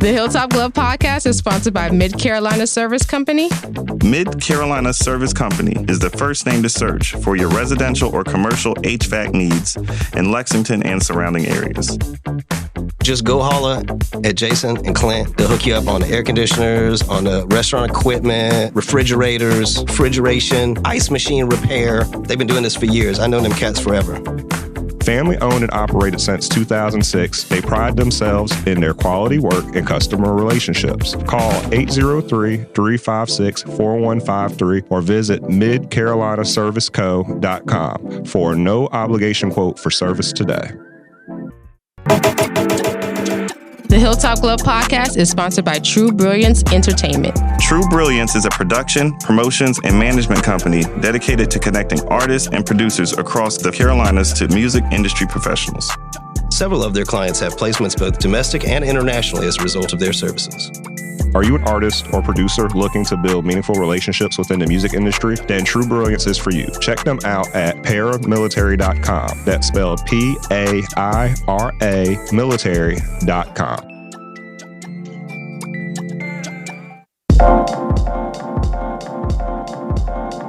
The Hilltop Glove Podcast is sponsored by Mid Carolina Service Company. Mid Carolina Service Company is the first name to search for your residential or commercial HVAC needs in Lexington and surrounding areas. Just go holler at Jason and Clint. They'll hook you up on the air conditioners, on the restaurant equipment, refrigerators, refrigeration, ice machine repair. They've been doing this for years. I know them cats forever. Family owned and operated since 2006, they pride themselves in their quality work and customer relationships. Call 803-356-4153 or visit midcarolinaserviceco.com for a no obligation quote for service today. The Hilltop Glove Podcast is sponsored by True Brilliance Entertainment. True Brilliance is a production, promotions, and management company dedicated to connecting artists and producers across the Carolinas to music industry professionals. Several of their clients have placements both domestic and internationally as a result of their services. Are you an artist or producer looking to build meaningful relationships within the music industry? Then True Brilliance is for you. Check them out at paramilitary.com. That's spelled P-A-I-R-A military.com.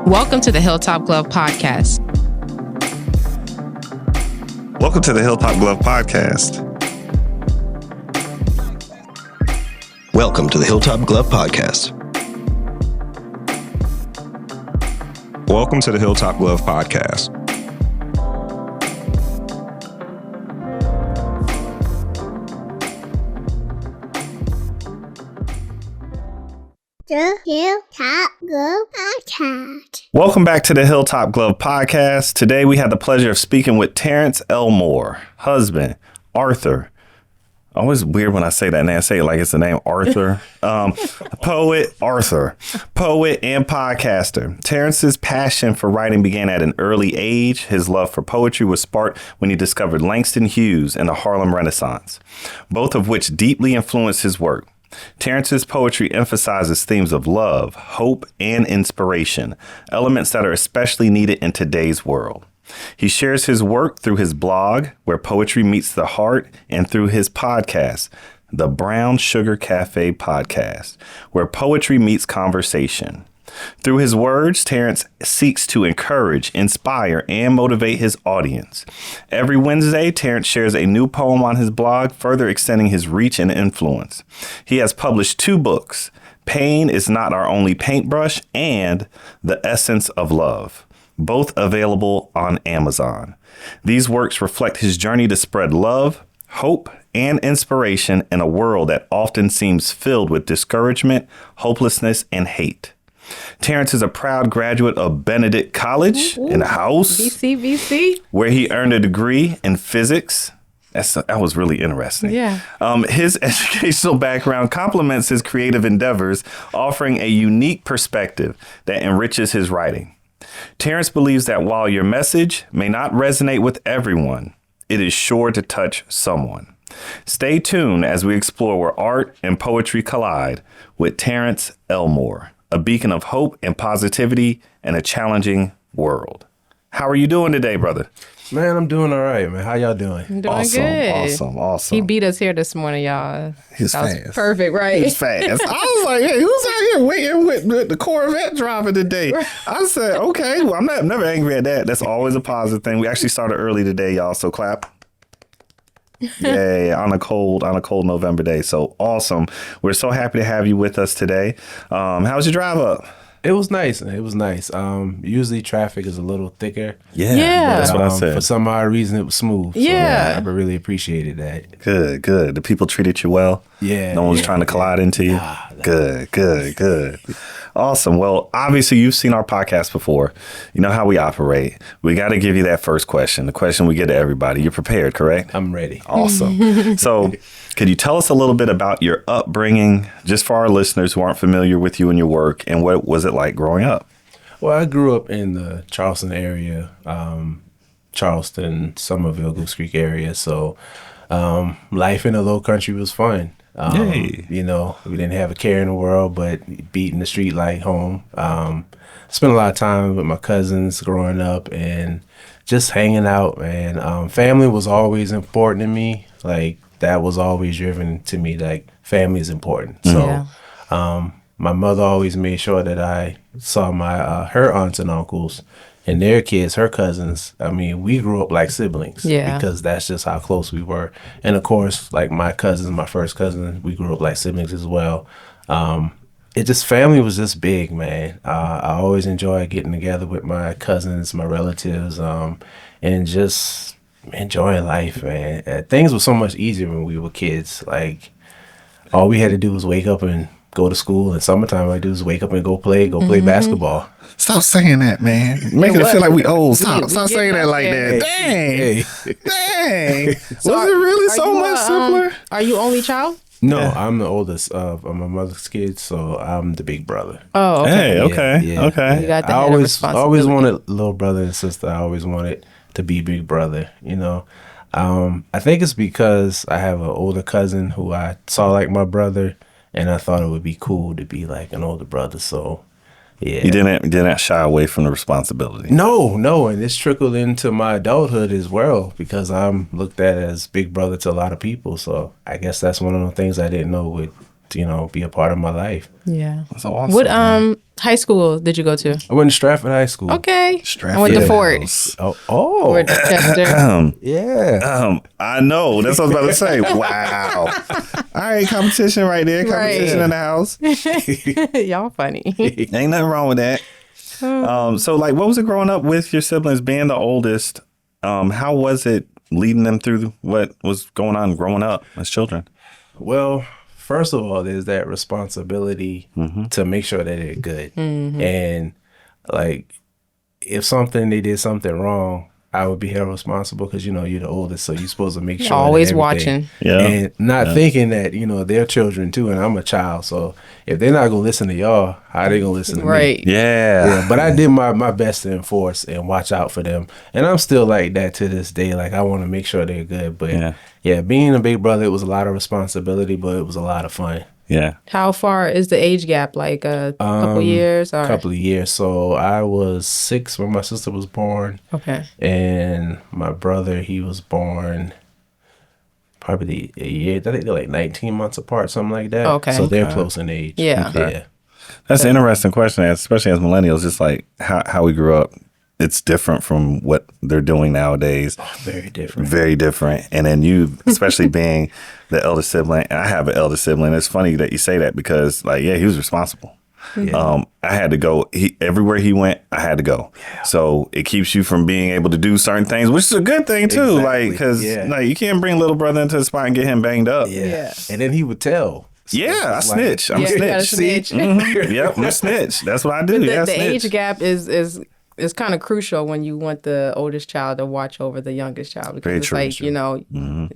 Welcome to the Hilltop Glove Podcast. Welcome to the Hilltop Glove Podcast. Welcome to the Hilltop Glove Podcast. Welcome to the Hilltop Glove Podcast. The Hilltop Glove Podcast. Welcome back to the Hilltop Glove Podcast. Today we had the pleasure of speaking with Terrance Elmore, husband, Arthur. Always weird when I say that name. I say it like it's the name Arthur. Poet and podcaster. Terrance's passion for writing began at an early age. His love for poetry was sparked when he discovered Langston Hughes and the Harlem Renaissance, both of which deeply influenced his work. Terrance's poetry emphasizes themes of love, hope, and inspiration, elements that are especially needed in today's world. He shares his work through his blog, Where Poetry Meets the Heart, and through his podcast, The Brown Sugar Cafe Podcast, where poetry meets conversation. Through his words, Terrance seeks to encourage, inspire, and motivate his audience. Every Wednesday, Terrance shares a new poem on his blog, further extending his reach and influence. He has published 2 books, Pain is Not Our Only Paintbrush and The Essence of Love, both available on Amazon. These works reflect his journey to spread love, hope, and inspiration in a world that often seems filled with discouragement, hopelessness, and hate. Terrance is a proud graduate of Benedict College in the house, BC. where he earned a degree in physics. That was really interesting. Yeah. His educational background complements his creative endeavors, offering a unique perspective that enriches his writing. Terrance believes that while your message may not resonate with everyone, it is sure to touch someone. Stay tuned as we explore where art and poetry collide with Terrance Elmore, a beacon of hope and positivity in a challenging world. How are you doing today, brother? Man, I'm doing all right, man. How y'all doing? I'm doing good. Awesome. He beat us here this morning, y'all. He's That was fast. perfect, right? He's fast. I was like, hey, who's out here waiting with the Corvette driving today? I said, okay, well, I'm never angry at that. That's always a positive thing. We actually started early today, y'all, so clap. Yeah, on a cold November day. So awesome. We're so happy to have you with us today. How was your drive up? It was nice. Usually traffic is a little thicker. Yeah. That's what I said. For some odd reason, it was smooth. Yeah. So, I really appreciated that. Good. The people treated you well? Yeah. No one was trying to collide into you? Good. Awesome. Well, obviously, you've seen our podcast before. You know how we operate. We got to give you that first question, the question we get to everybody. You're prepared, correct? I'm ready. Awesome. So could you tell us a little bit about your upbringing, just for our listeners who aren't familiar with you and your work, and what was it like growing up? Well, I grew up in the Charleston area, Charleston, Somerville, Goose Creek area. So life in the low country was fun. You know, we didn't have a care in the world, but beating the street light home. Spent a lot of time with my cousins growing up and just hanging out, man. Family was always important to me. Like, that was always driven to me, like family is important. So my mother always made sure that I saw my her aunts and uncles and their kids, her cousins. I mean, we grew up like siblings because that's just how close we were. And of course, like my cousins, my first cousin, we grew up like siblings as well. It just, family was just big, man. I always enjoyed getting together with my cousins, my relatives, and just enjoying life, man. Things were so much easier when we were kids. Like, all we had to do was wake up and go to school. In summertime, all I do is wake up and go play basketball. Stop saying that, man. Making it feel like we old. Stop saying that like that. Dang. Dang. So was it really so much simpler? Are you only child? No, I'm the oldest of my mother's kids, so I'm the big brother. Oh, okay. Hey, okay. Yeah. Okay. You got the I head of always responsibility. wanted little brother and sister. I always wanted to be big brother, you know. I think it's because I have an older cousin who I saw like my brother, and I thought it would be cool to be like an older brother. So, yeah. You didn't shy away from the responsibility. No, and it's trickled into my adulthood as well because I'm looked at as big brother to a lot of people. So I guess that's one of the things I didn't know would, you know, be a part of my life. Yeah. That's awesome. What high school did you go to? I went to Stratford High School. Okay. Stratford I went to House. Fort. Oh, Chester. yeah. I know. That's what I was about to say. Wow. All right, competition right there. Competition in the house. Y'all funny. Ain't nothing wrong with that. So, like, what was it growing up with your siblings being the oldest? How was it leading them through what was going on growing up as children? Well, first of all, there's that responsibility to make sure that they're good. And like, if they did something wrong, I would be held responsible because, you know, you're the oldest, so you're supposed to make sure. Always that watching. Yeah. And not thinking that, you know, they're children too, and I'm a child. So if they're not going to listen to y'all, how are they going to listen to me? Right. Yeah. But I did my best to enforce and watch out for them. And I'm still like that to this day. Like, I want to make sure they're good. But yeah, being a big brother, it was a lot of responsibility, but it was a lot of fun. Yeah. How far is the age gap? Like a couple years? Or? A couple of years. So I was 6 when my sister was born. Okay. And my brother, he was born probably a year. I think they're like 19 months apart, something like that. Okay. So they're close in age. Yeah. Yeah. That's an interesting question, especially as millennials. Just like how we grew up, it's different from what they're doing nowadays. Oh, very different. Very different. And then you, especially being the elder sibling, and I have an elder sibling. It's funny that you say that because, like, yeah, he was responsible. Yeah. I had to go. Everywhere he went, I had to go. Yeah. So it keeps you from being able to do certain things, which is a good thing too. Exactly. Like, because like, you can't bring little brother into the spot and get him banged up. Yeah. And then he would tell. Yeah, I snitch. I'm a you gotta snitch. snitch. Yep, I'm a snitch. That's what I do. The snitch. age gap is kind of crucial when you want the oldest child to watch over the youngest child because Very it's true. like, you know,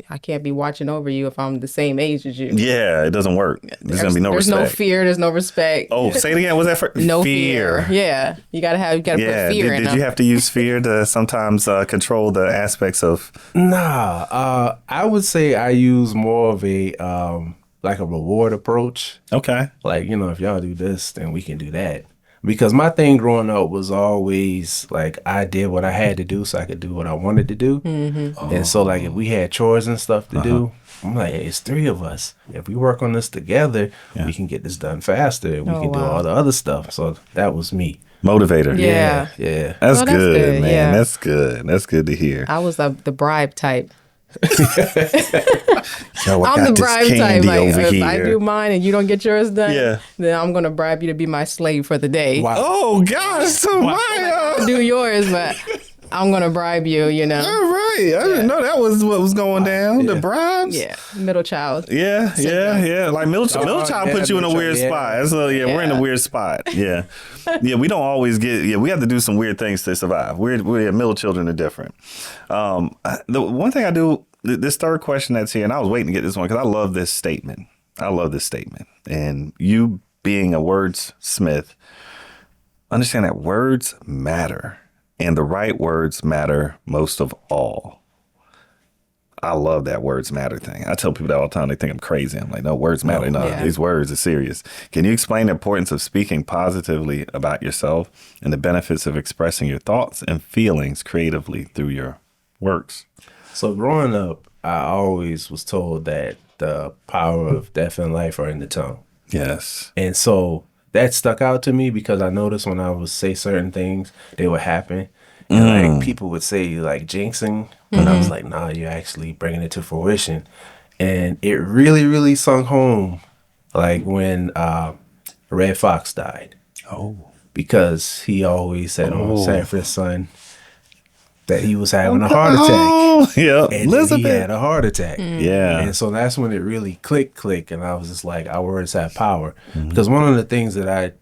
I can't be watching over you if I'm the same age as you. Yeah, it doesn't work. There's gonna be no There's respect. no fear. There's no respect. Oh, say it again. What's that for? No fear. Yeah, you gotta put fear in Did them. you have to use fear to sometimes control the aspects of? Nah, I would say I use more of a like a reward approach. Okay. Like, you know, if y'all do this, then we can do that. Because my thing growing up was always like I did what I had to do so I could do what I wanted to do. And so like if we had chores and stuff to do, I'm like, hey, it's 3 of us. If we work on this together, we can get this done faster and we can do all the other stuff. So that was me. Motivator. Yeah. Yeah. That's, Oh, that's good, good, man. yeah. That's good. That's good to hear. I was the bribe type. Yo, I I'm got the this bribe type. candy Like over if here. I do mine and you don't get yours done, Yeah. then I'm gonna bribe you to be my slave for the day. Wow. Oh gosh, Samaya. Do yours, but I'm gonna bribe you. You know. All right. I didn't know that was what was going down. The bribes. Yeah, middle child. Yeah. Like middle child puts you in a middle weird child, spot. So we're in a weird spot. Yeah. We don't always get. Yeah, we have to do some weird things to survive. We're middle children are different. The one thing I do. This third question that's here, and I was waiting to get this one because I love this statement. And you being a wordsmith, understand that words matter, and the right words matter most of all. I love that words matter thing. I tell people that all the time. They think I'm crazy. I'm like, no, words matter. These words are serious. Can you explain the importance of speaking positively about yourself and the benefits of expressing your thoughts and feelings creatively through your works? So growing up, I always was told that the power of death and life are in the tongue. Yes. And so that stuck out to me because I noticed when I would say certain things, they would happen. And like people would say like jinxing, but I was like, nah, you're actually bringing it to fruition. And it really, really sunk home like when Red Fox died. Oh. Because he always said on Sanford's son that he was having a heart attack. Yeah, And then he had a heart attack. Yeah. And so that's when it really clicked. And I was just like, our words have power. Because one of the things that I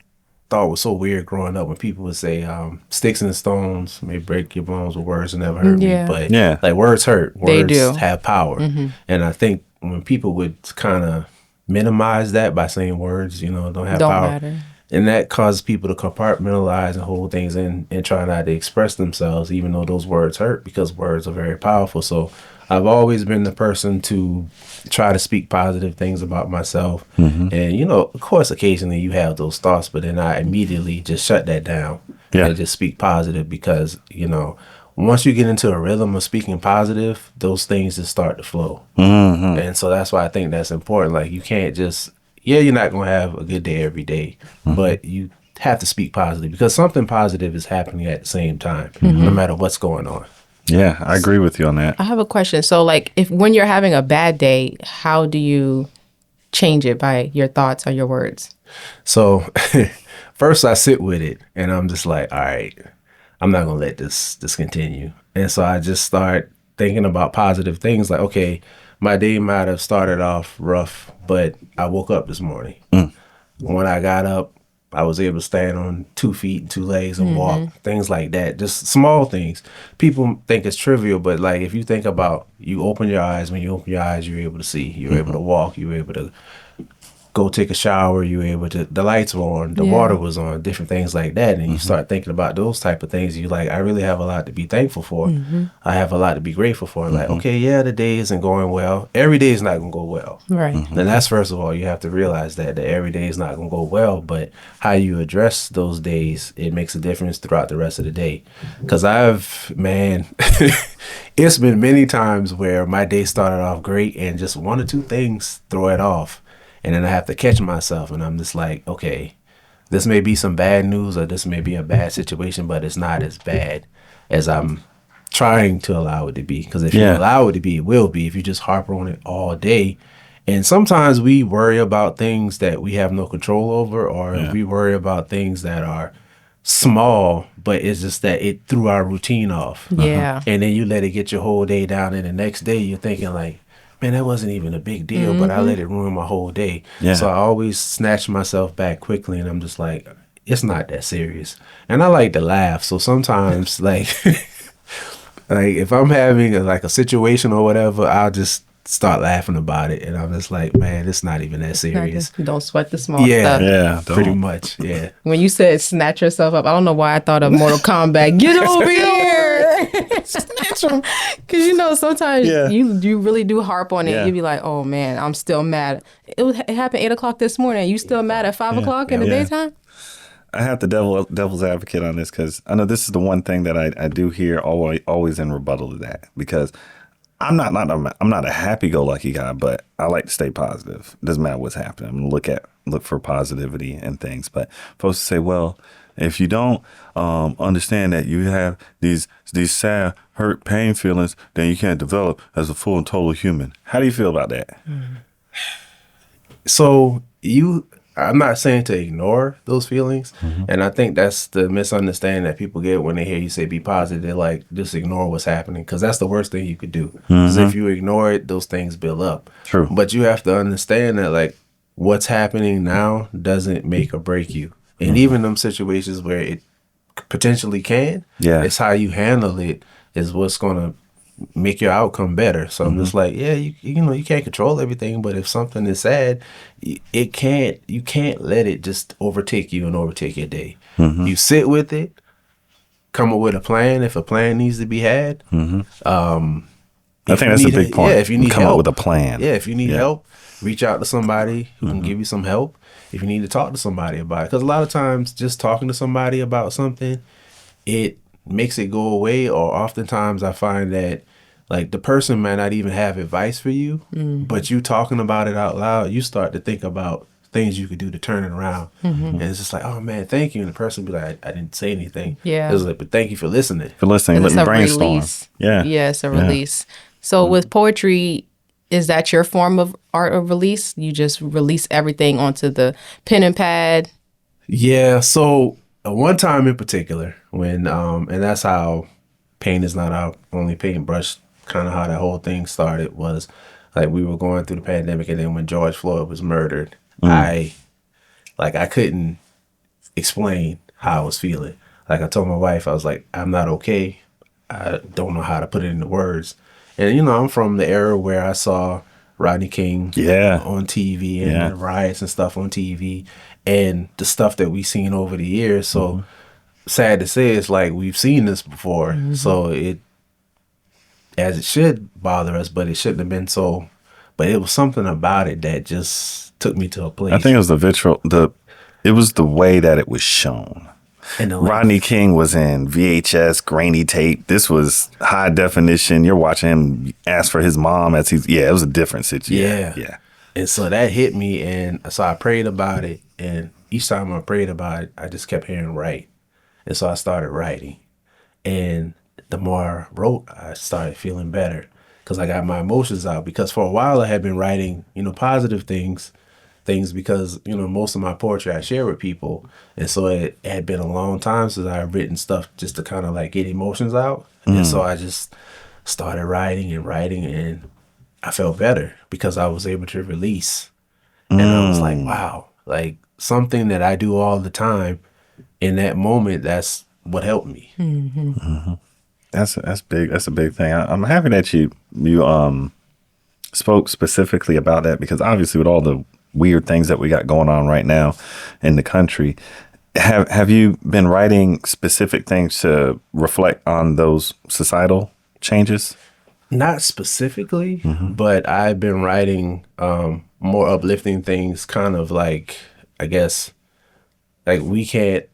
thought was so weird growing up when people would say, sticks and stones may break your bones, but words will never hurt me. But like words hurt. Words They do. have power. And I think when people would kind of minimize that by saying words, don't have power. Matter. And that causes people to compartmentalize and hold things in and try not to express themselves, even though those words hurt, because words are very powerful. So I've always been the person to try to speak positive things about myself. And, of course, occasionally you have those thoughts, but then I immediately just shut that down and just speak positive because, once you get into a rhythm of speaking positive, those things just start to flow. And so that's why I think that's important. Like you can't just... you're not going to have a good day every day, but you have to speak positive because something positive is happening at the same time, no matter what's going on. Yeah, I agree with you on that. I have a question. So, like, when you're having a bad day, how do you change it by your thoughts or your words? So, first I sit with it, and I'm just like, all right, I'm not going to let this continue. And so I just start thinking about positive things like, okay, my day might have started off rough, but I woke up this morning. When I got up, I was able to stand on 2 feet and 2 legs and walk, things like that. Just small things. People think it's trivial, but like if you think about you open your eyes, when you open your eyes, you're able to see. You're able to walk. You're able to go take a shower. You were able to, the lights were on, the water was on, different things like that. And you start thinking about those type of things. You like, I really have a lot to be thankful for. I have a lot to be grateful for. Like, okay, yeah, the day isn't going well. Every day is not going to go well. Right. And that's first of all, you have to realize that every day is not going to go well, but how you address those days, it makes a difference throughout the rest of the day. Because it's been many times where my day started off great and just 1 or 2 things throw it off. And then I have to catch myself and I'm just like, okay, this may be some bad news or this may be a bad situation, but it's not as bad as I'm trying to allow it to be. Because if you allow it to be, it will be if you just harp on it all day. And sometimes we worry about things that we have no control over or we worry about things that are small, but it's just that it threw our routine off. Yeah. And then you let it get your whole day down and the next day you're thinking like, man, that wasn't even a big deal, but I let it ruin my whole day. So I always snatch myself back quickly, and I'm just like, it's not that serious. And I like to laugh, so sometimes, like, like if I'm having a situation or whatever, I'll just start laughing about it, and I'm just like, man, it's not even that serious. Don't sweat the small stuff. Yeah, pretty much, yeah. When you said snatch yourself up, I don't know why I thought of Mortal Kombat. Get over here! Snatch him. Because, sometimes you really do harp on it. Yeah. You be like, oh, man, I'm still mad. It happened 8 o'clock this morning. You still mad at 5 o'clock in the daytime? I have the devil's advocate on this because I know this is the one thing that I do hear always in rebuttal to that because I'm not a happy-go-lucky guy, but I like to stay positive. It doesn't matter what's happening. I'm gonna look for positivity and things. But folks say, well, if you don't understand that you have these sad, hurt, pain feelings, then you can't develop as a full and total human. How do you feel about that? So I'm not saying to ignore those feelings. And I think that's the misunderstanding that people get when they hear you say be positive. They're like, just ignore what's happening. Because that's the worst thing you could do. Because if you ignore it, those things build up. True. But you have to understand that like what's happening now doesn't make or break you. And even them situations where it potentially can, it's how you handle it is what's going to make your outcome better. So I'm just like, you can't control everything, but if something is sad, you can't let it just overtake you and overtake your day. You sit with it, come up with a plan if a plan needs to be had. I think that's a big point. Yeah, if you need come help, up with a plan. Yeah, if you need help, reach out to somebody who can give you some help. If you need to talk to somebody about it, because a lot of times just talking to somebody about something, it makes it go away. Or oftentimes I find that like the person might not even have advice for you, but you talking about it out loud, you start to think about things you could do to turn it around. And it's just like, oh man, thank you. And the person be like, I didn't say anything. Yeah. It was like, but thank you for listening. Let me brainstorm. Release. Yeah. Yeah, it's a release. So with poetry, is that your form of art of release? You just release everything onto the pen and pad? Yeah. So one time in particular, when and that's how paint is not our only paintbrush. Kind of how that whole thing started was like we were going through the pandemic, and then when George Floyd was murdered, I couldn't explain how I was feeling. Like I told my wife, I was like, I'm not okay. I don't know how to put it into words. And I'm from the era where I saw Rodney King on TV and the riots and stuff on TV and the stuff that we've seen over the years. So sad to say, it's like we've seen this before. So it should bother us, but it shouldn't have been so. But it was something about it that just took me to a place. I think it was it was the way that it was shown. And Rodney King was in VHS grainy tape. This was high definition. You're watching him ask for his mom it was a different situation. Yeah. And so that hit me, and so I prayed about it, and each time I prayed about it, I just kept hearing write. And so I started writing. And the more I wrote, I started feeling better because I got my emotions out. Because for a while I had been writing, positive things because, most of my poetry I share with people. And so it had been a long time since I had written stuff just to kind of like get emotions out. And so I just started writing, and I felt better because I was able to release. And I was like, wow, like something that I do all the time in that moment, that's what helped me. That's big. That's a big thing. I'm happy that you spoke specifically about that because obviously with all the weird things that we got going on right now in the country, have you been writing specific things to reflect on those societal changes? Not specifically, but I've been writing more uplifting things, kind of like, I guess, like we can't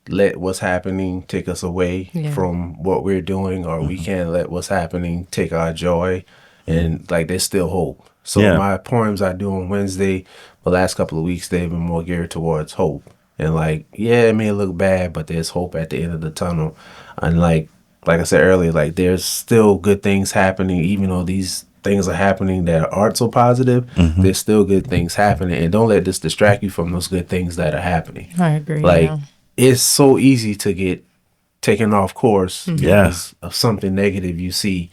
let what's happening take us away from what we're doing, or we can't let what's happening take our joy, and like there's still hope. So my poems I do on Wednesday, the last couple of weeks, they've been more geared towards hope. And like, it may look bad, but there's hope at the end of the tunnel. And like I said earlier, like there's still good things happening, even though these things are happening that aren't so positive, there's still good things happening. And don't let this distract you from those good things that are happening. I agree. Like, it's so easy to get taken off course because of something negative you see.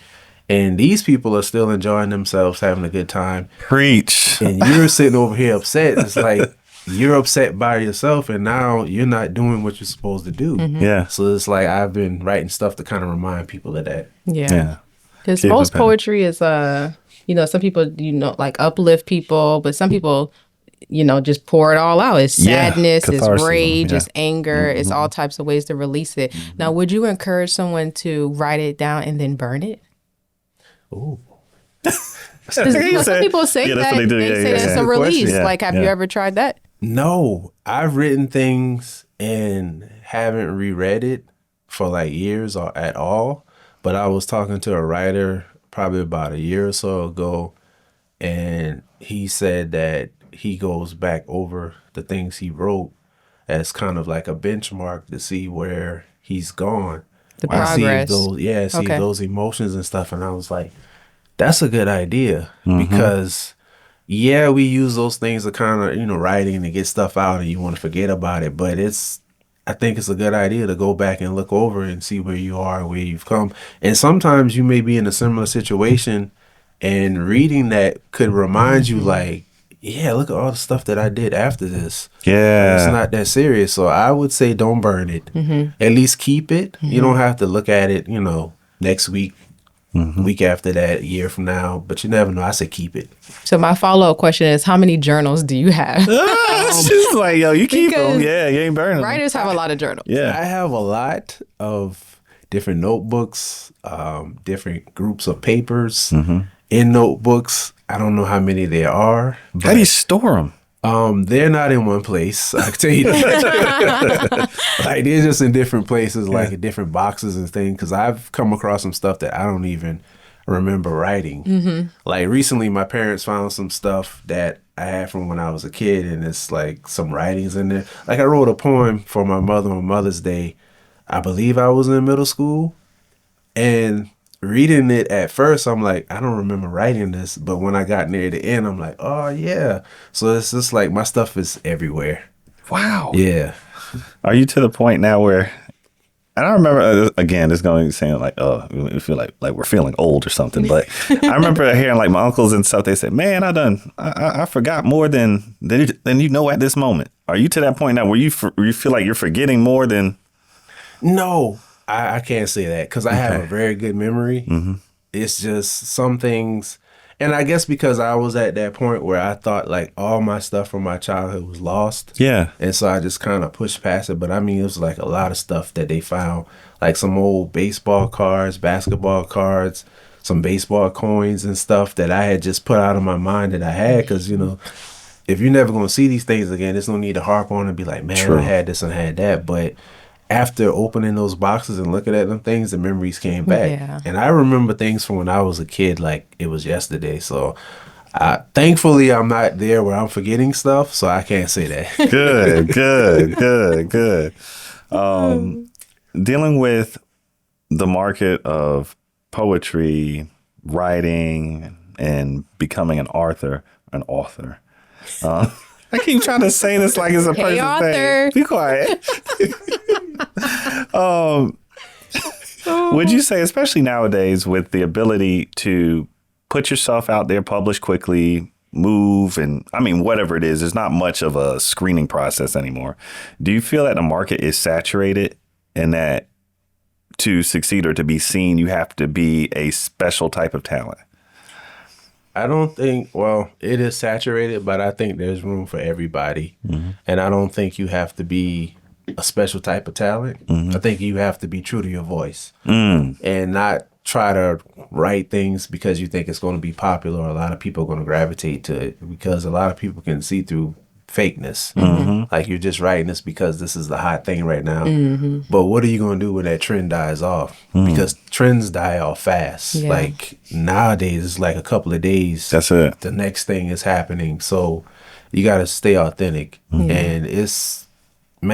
And these people are still enjoying themselves, having a good time. Preach. And you're sitting over here upset. It's like you're upset by yourself, and now you're not doing what you're supposed to do. Yeah. So it's like I've been writing stuff to kind of remind people of that. Yeah. Because most poetry is, some people, like uplift people, but some people, just pour it all out. It's sadness, it's rage, it's anger, it's all types of ways to release it. Now, would you encourage someone to write it down and then burn it? Ooh. Some people say that. They say that's a release. Like, have you ever tried that? No. I've written things and haven't reread it for like years or at all. But I was talking to a writer probably about a year or so ago, and he said that he goes back over the things he wrote as kind of like a benchmark to see where he's gone. The progress. See those emotions and stuff. And I was like, that's a good idea because, we use those things to kind of, writing to get stuff out and you want to forget about it. But I think it's a good idea to go back and look over and see where you are, where you've come. And sometimes you may be in a similar situation, and reading that could remind you like, look at all the stuff that I did after this. Yeah. It's not that serious. So I would say don't burn it. At least keep it. You don't have to look at it, next week, week after that, a year from now. But you never know. I say keep it. So my follow-up question is, how many journals do you have? She's like, yo, you keep them. Yeah, you ain't burning them. Writers have a lot of journals. Yeah. I have a lot of different notebooks, different groups of papers in notebooks. I don't know how many there are. How do you store them? They're not in one place. I can tell you that. Like they're just in different places, like in different boxes and things. Because I've come across some stuff that I don't even remember writing. Like recently, my parents found some stuff that I had from when I was a kid, and it's like some writings in there. Like I wrote a poem for my mother on Mother's Day. I believe I was in middle school, and reading it at first, I'm like, I don't remember writing this, but when I got near the end, I'm like, oh yeah. So it's just like my stuff is everywhere. Wow. Yeah. Are you to the point now where? And I remember, again, it's going to sound like, we feel like we're feeling old or something. But I remember hearing like my uncles and stuff. They said, "Man, I forgot more than you know at this moment." Are you to that point now where you feel like you're forgetting more than? No, I can't say that because I have a very good memory. It's just some things. And I guess because I was at that point where I thought like all my stuff from my childhood was lost. Yeah. And so I just kind of pushed past it. But I mean, it was like a lot of stuff that they found, like some old baseball cards, basketball cards, some baseball coins and stuff that I had just put out of my mind that I had. Because, you know, if you're never going to see these things again, there's no need to harp on and be like, man, True. I had this and I had that. But after opening those boxes and looking at them things, the memories came back. Yeah. And I remember things from when I was a kid like it was yesterday. So thankfully, I'm not there where I'm forgetting stuff, so I can't say that. Good. Dealing with the market of poetry, writing, and becoming an author. I keep trying to say this like it's a person's name. Be quiet. Would you say, especially nowadays with the ability to put yourself out there, publish quickly, move, and I mean, whatever it is, there's not much of a screening process anymore. Do you feel that the market is saturated and that to succeed or to be seen, you have to be a special type of talent? I don't think, well, it is saturated, but I think there's room for everybody. And I don't think you have to be a special type of talent. I think you have to be true to your voice and not try to write things because you think it's going to be popular or a lot of people are going to gravitate to it, because a lot of people can see through fakeness. Like you're just writing this because this is the hot thing right now. But what are you going to do when that trend dies off? Because trends die off fast. Yeah. Like nowadays, it's like a couple of days. That's it. The next thing is happening. So you got to stay authentic. And it's an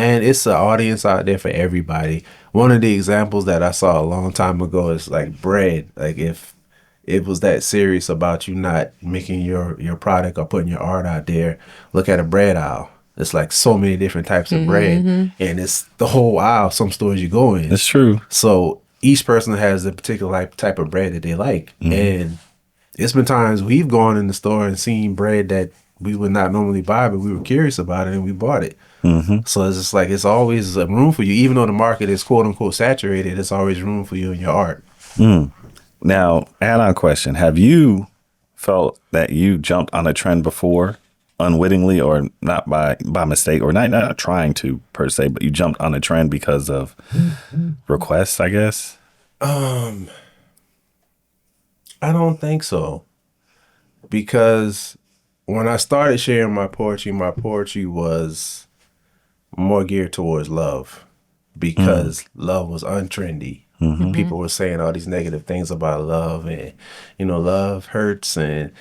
audience out there for everybody. One of the examples that I saw a long time ago is like bread. Like if it was that serious about you not making your product or putting your art out there, look at a bread aisle. It's like so many different types of bread, and it's the whole aisle. Some stores you go in. That's true. So each person has a particular type of bread that they like. And it's been times we've gone in the store and seen bread that we would not normally buy, but we were curious about it and we bought it. So it's just like, it's always a room for you. Even though the market is quote unquote saturated, it's always room for you in your art. Now, add-on question. Have you felt that you jumped on a trend before, unwittingly or not by mistake, or not trying to per se, but you jumped on a trend because of requests, I guess? I don't think so. Because when I started sharing my poetry was more geared towards love, because love was untrendy. People were saying all these negative things about love, and love hurts, and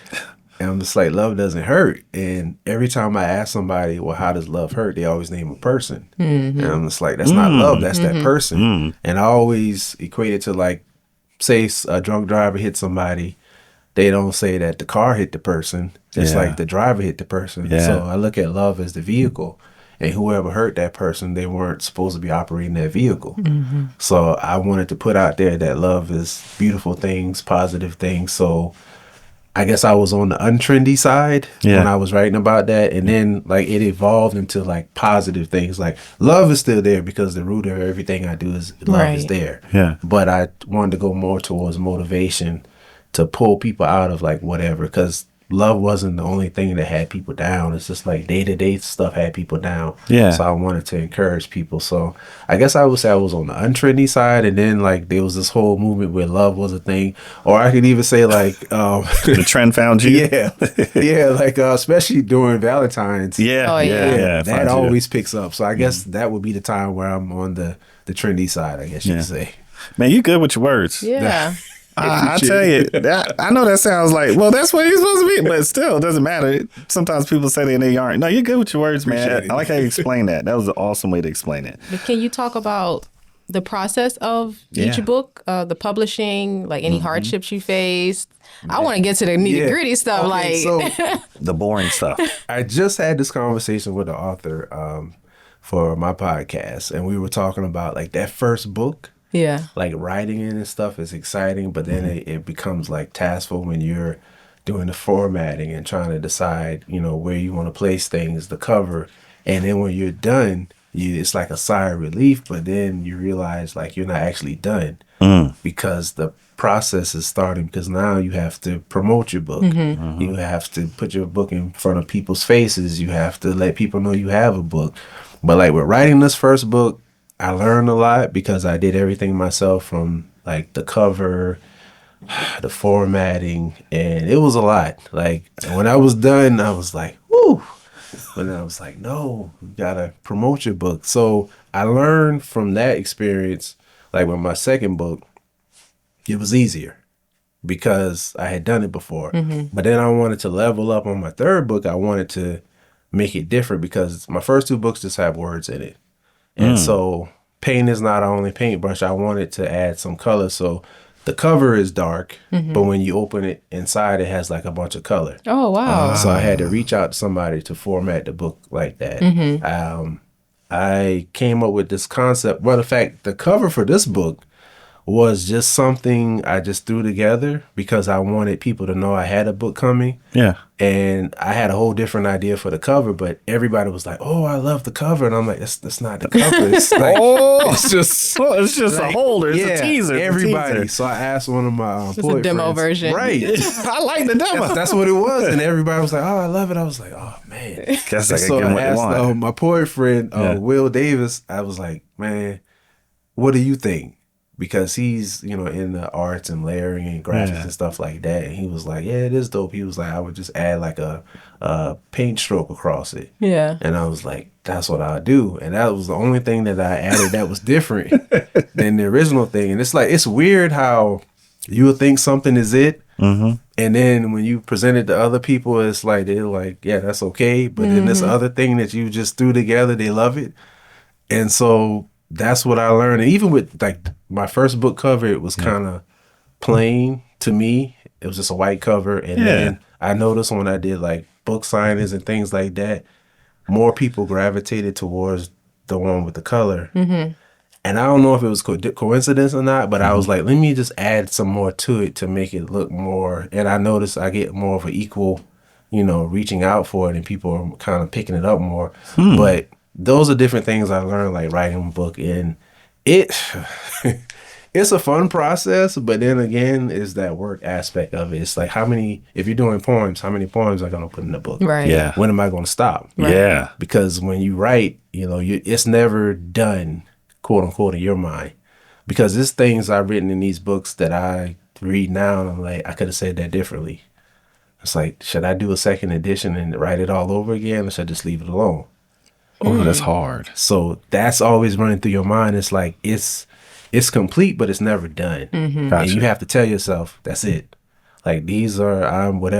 I'm just like, love doesn't hurt. And every time I ask somebody, well, how does love hurt, they always name a person. And I'm just like, that's not love, that's that person. And I always equate it to, like, say a drunk driver hit somebody, they don't say that the car hit the person. It's like the driver hit the person. So I look at love as the vehicle. And whoever hurt that person, they weren't supposed to be operating that vehicle. So I wanted to put out there that love is beautiful things, positive things. So I guess I was on the untrendy side when I was writing about that. And then like it evolved into like positive things. Like love is still there because the root of everything I do is love is there. But I wanted to go more towards motivation to pull people out of like whatever, because love wasn't the only thing that had people down. It's just like day-to-day stuff had people down. So I wanted to encourage people. So I guess I would say I was on the untrendy side, and then like there was this whole movement where love was a thing. Or I could even say like the trend found you. Like especially during Valentine's. That always picks up. So I guess that would be the time where I'm on the trendy side, I guess you could say. Man, you good with your words. I tell you, I know that sounds like, well, that's what you're supposed to be, but still, it doesn't matter. Sometimes people say they aren't. No, you're good with your words, man. I like how you explained that. That was an awesome way to explain it. But can you talk about the process of each book, the publishing, like any hardships you faced? I want to get to the nitty gritty stuff, so the boring stuff. I just had this conversation with the author for my podcast, and we were talking about like that first book. Yeah. Like writing it and stuff is exciting, but then it becomes like taskful when you're doing the formatting and trying to decide, where you want to place things, the cover, and then when you're done, it's like a sigh of relief, but then you realize like you're not actually done because the process is starting, because now you have to promote your book. You have to put your book in front of people's faces. You have to let people know you have a book. But like with writing this first book, I learned a lot because I did everything myself, from like the cover, the formatting, and it was a lot. Like when I was done, I was like, whoo. But then I was like, no, you gotta promote your book. So I learned from that experience, like with my second book, it was easier because I had done it before. But then I wanted to level up on my third book. I wanted to make it different because my first two books just have words in it. And so paint is not only paintbrush. I wanted to add some color. So the cover is dark, but when you open it inside, it has like a bunch of color. Oh, wow. So I had to reach out to somebody to format the book like that. I came up with this concept. Well, in fact, the cover for this book was just something I just threw together because I wanted people to know I had a book coming. Yeah. And I had a whole different idea for the cover, but everybody was like, "Oh, I love the cover." And I'm like, that's not the cover. It's like, it's just like, a holder. It's a teaser. Everybody. A teaser. So I asked one of my it's a demo version. Right. I like the demo. That's what it was. And everybody was like, "Oh, I love it." I was like, "Oh, man." So I asked my boyfriend, Will Davis, I was like, "Man, what do you think?" Because he's, in the arts and layering and graphics and stuff like that. And he was like, "Yeah, it is dope." He was like, "I would just add like a paint stroke across it." Yeah. And I was like, "That's what I'll do." And that was the only thing that I added that was different than the original thing. And it's like, it's weird how you would think something is it. And then when you present it to other people, it's like, they're like, "Yeah, that's okay." But then this other thing that you just threw together, they love it. And so that's what I learned. And even with like my first book cover, it was kind of plain to me. It was just a white cover. And then I noticed when I did like book signings and things like that, more people gravitated towards the one with the color. And I don't know if it was coincidence or not, but I was like, let me just add some more to it to make it look more. And I noticed I get more of an equal, reaching out for it, and people are kind of picking it up more. But those are different things I learned, like writing a book. And it's a fun process, but then again, is that work aspect of it. It's like, if you're doing poems, how many poems am I going to put in the book? Right. Yeah. When am I going to stop? Right. Yeah. Because when you write, it's never done, quote unquote, in your mind. Because there's things I've written in these books that I read now, and I'm like, I could have said that differently. It's like, should I do a second edition and write it all over again, or should I just leave it alone? Oh, that's hard. So that's always running through your mind. It's like, it's complete, but it's never done. Gotcha. And you have to tell yourself, that's it. Like, these are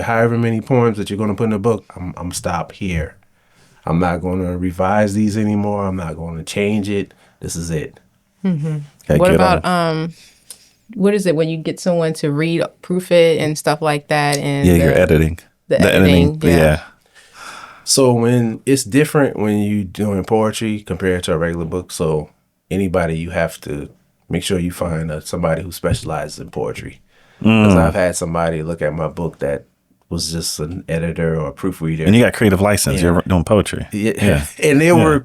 however many poems that you're going to put in a book, I'm stop here. I'm not going to revise these anymore. I'm not going to change it. This is it. Okay, what about what is it when you get someone to proof it and stuff like that? And you're editing. The editing. Yeah. So when it's different when you're doing poetry compared to a regular book. So anybody, you have to make sure you find somebody who specializes in poetry. Because I've had somebody look at my book that was just an editor or a proofreader. And you got creative license. You're doing poetry. Yeah. And they were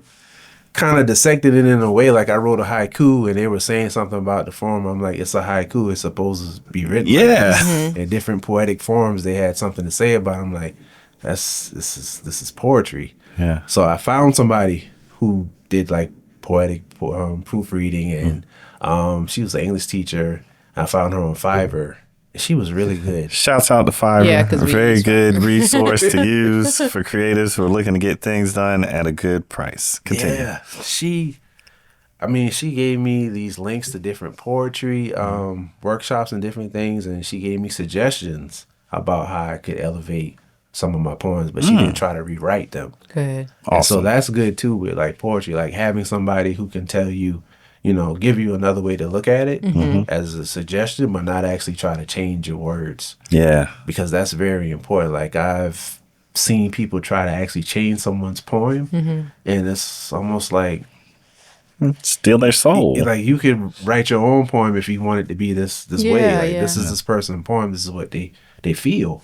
kind of dissected it in a way, like I wrote a haiku and they were saying something about the form. I'm like, it's a haiku. It's supposed to be written. Yeah. Like in different poetic forms, they had something to say about it. I'm like, this is poetry. Yeah. So I found somebody who did like poetic proofreading, and she was an English teacher. I found her on Fiverr. She was really good. Shouts out to Fiverr. Yeah, a very good resource to use for creators who are looking to get things done at a good price. Continue. Yeah. I mean, she gave me these links to different poetry workshops and different things, and she gave me suggestions about how I could elevate some of my poems, but she didn't try to rewrite them. Good. Awesome. And so that's good too with like poetry, like having somebody who can tell you, you know, give you another way to look at it as a suggestion, but not actually try to change your words. Yeah. Because that's very important. Like I've seen people try to actually change someone's poem, and it's almost like steal their soul. Like you could write your own poem if you want it to be this way. Like this is this person's poem. This is what they feel.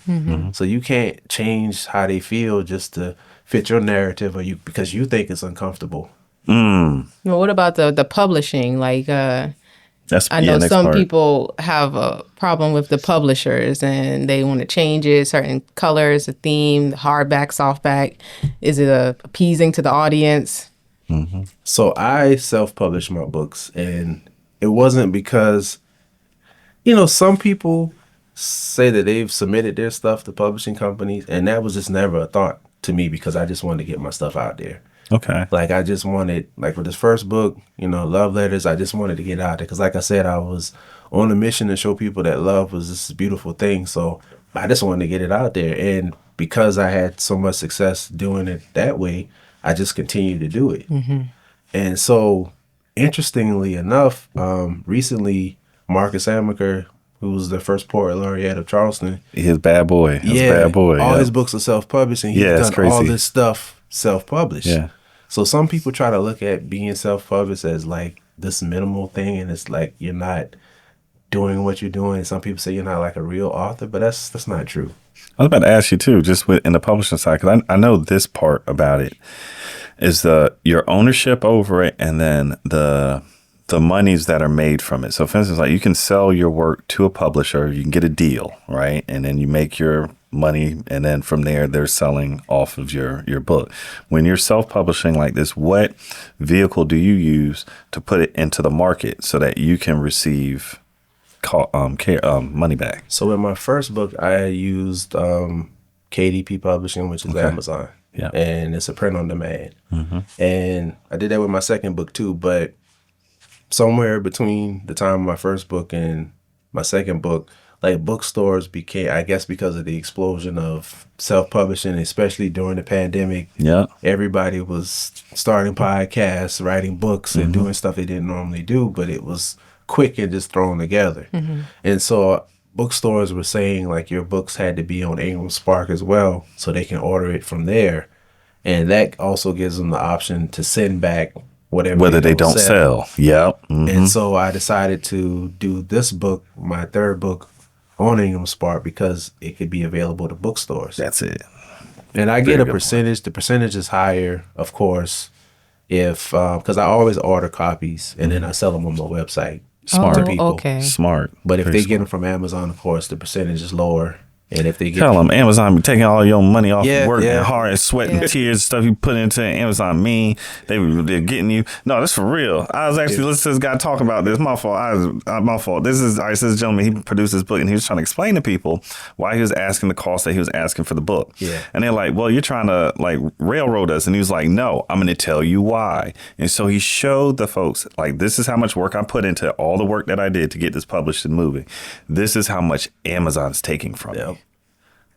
So you can't change how they feel just to fit your narrative, or because you think it's uncomfortable. Well, what about the publishing? Like, I know some people have a problem with the publishers and they want to change it, certain colors, a theme, hardback, softback. Is it appeasing to the audience? So I self-published my books, and it wasn't because, you know, some people say that they've submitted their stuff to publishing companies, and that was just never a thought to me because I just wanted to get my stuff out there. Okay. Like I just wanted, like with this first book, you know, Love Letters, I just wanted to get out there because like I said, I was on a mission to show people that love was this beautiful thing. So I just wanted to get it out there. And because I had so much success doing it that way, I just continued to do it. And so interestingly enough, recently, Marcus Amaker, who was the first poet laureate of Charleston. His bad boy. All his books are self-published, and he's done all this stuff self-published. Yeah. So some people try to look at being self-published as like this minimal thing, and it's like you're not doing what you're doing. Some people say you're not like a real author, but that's not true. I was about to ask you too, just in the publishing side, because I know this part about it is your ownership over it, and then the monies that are made from it. So for instance, like you can sell your work to a publisher, you can get a deal, right? And then you make your money, and then from there they're selling off of your book. When you're self-publishing like this, what vehicle do you use to put it into the market so that you can receive money back? So in my first book, I used KDP Publishing, which is Amazon. Yeah. And it's a print on demand. And I did that with my second book too, but somewhere between the time of my first book and my second book, like bookstores became, I guess because of the explosion of self-publishing, especially during the pandemic, everybody was starting podcasts, writing books, and doing stuff they didn't normally do, but it was quick and just thrown together. And so bookstores were saying like your books had to be on Ingram Spark as well, so they can order it from there. And that also gives them the option to send back whether they don't sell. And so I decided to do this book, my third book, on Ingram Spark because it could be available to bookstores. That's it. And I get a percentage. The percentage is higher, of course, if because I always order copies and then I sell them on my website. Smart to people. Okay. Smart. But if they get them from Amazon, of course, the percentage is lower. And if they get tell them Amazon be taking all your money off work and hard and sweat and tears, stuff you put into Amazon they're getting you. No, that's for real. I was actually listening to this guy talking about this. My fault. My fault. This gentleman, he produced this book and he was trying to explain to people why he was asking the cost that he was asking for the book. Yeah. And they're like, well, you're trying to like railroad us. And he was like, no, I'm going to tell you why. And so he showed the folks like, this is how much work I put into all the work that I did to get this published and moving. This is how much Amazon's taking from me.